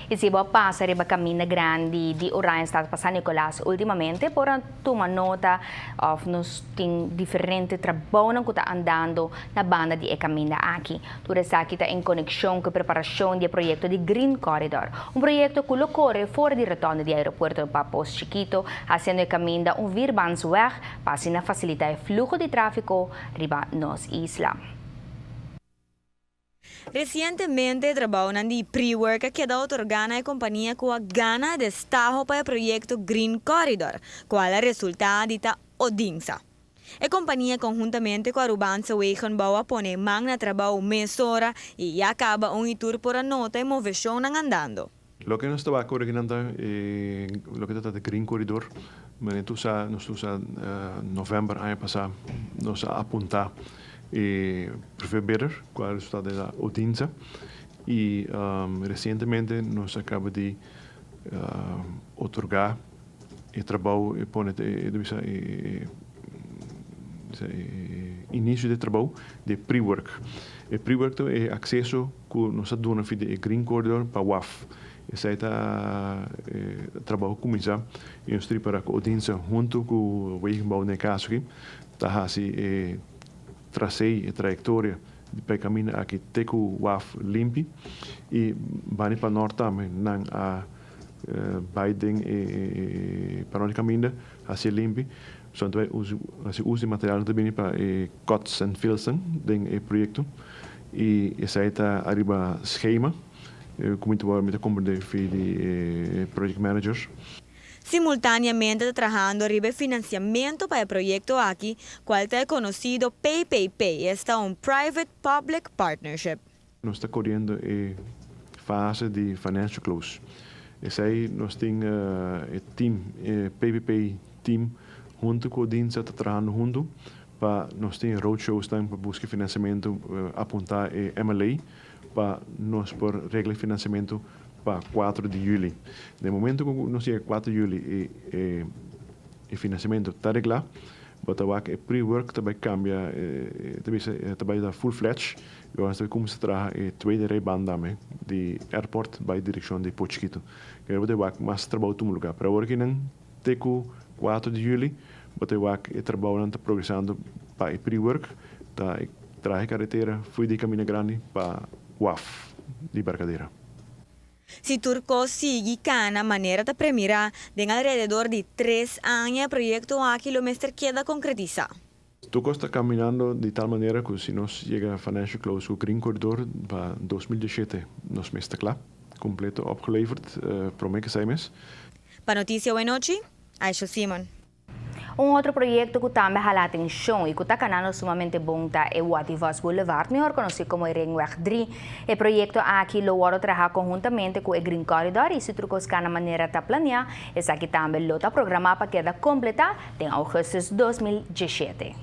Isibo pasa riba Camina Grande di Orion Stad pa San Nicolas ultimamente por tuma nota of nos ting diferente trabalho ng kuta andando na banda di Camina aqui. Tura sa kita em conexão com a preparação do projeto de Green Corridor, projeto que ocorre fora de rotonda do aeroporto de Papos Chiquito, fazendo a Camina virbansweg para na facilitar o fluxo de tráfego riba nos isla. Recientemente trabalhou na pre-work que da otorgana a companhia com a gana de destajo para o projeto Green Corridor, qual é o resultado da Odinsa. A companhia conjuntamente com a Rubansa Wegenbouw pone mão na trabalho mesora e acaba tour por a nota e moveção andando. Lo que nos estaba coordinando lo que trata de Green Corridor, nos usa novembro ano passado, nos apuntar fevereiro, qual é o resultado da Odinsa, e recentemente nos acaba de otorgar o trabalho e pone início de trabalho de pre-work. O pre-work é acesso que nos dá de Green Corridor para o WAF. Esse é o trabalho que começa e nós para a Odinsa junto com o Wegenbouw no caso aqui, está assim tracei a trajetória para caminhar aqui teco WAF limpi e bani para norte também não a Biden e para onde caminha assim limpi. Então usa material também para cuts and fills do projeto e esse aí está arriba schema como tu vai como de project managers. Simultaneamente trabajando arriba financiamento para el proyecto aquí, cual es conocido PPP, está un Private-Public Partnership. Nós está correndo a fase de financial close. Esse aí nós temos o team, PPP team, junto com o Odinsa está trabalhando junto, para nós temos roadshows para buscar financiamento, apontar MLA, para nós por regra de financiamento para 4 de julho. No momento que nós chega 4 de julho e financiamento está reglado, o pre-work também cambia, também dá full-fledged, e nós também começamos a trabalhar a tweede rijbaan de airport para a direção de Pochquito. Que é mais trabalho no lugar. Para hoje não teco 4 de julho, o trabalho está progressando para o pre-work, tá traje carretera, fui de Camina Grande para WAF de Barcadeira. Si Turco sigue cana manera de premiar de alrededor de 3 años el proyecto aquí lo mestre queda concretizado. Turco está caminhando de tal maneira que se nós chega a financial close o Green Corridor para 2017 nos mestre claro, completo opgeleverd, promete 6 meses. Para notícia boa noite, Aisha Simon. Outro projeto que também jala atenção e que está canando sumamente bom é o Ativas Boulevard, melhor conhecido como Ringweg 3. O projeto aqui logo trabalha conjuntamente com o Green Corridor e se trucos na maneira de planear, esse aqui também está programado para quedar completa em agosto de 2017.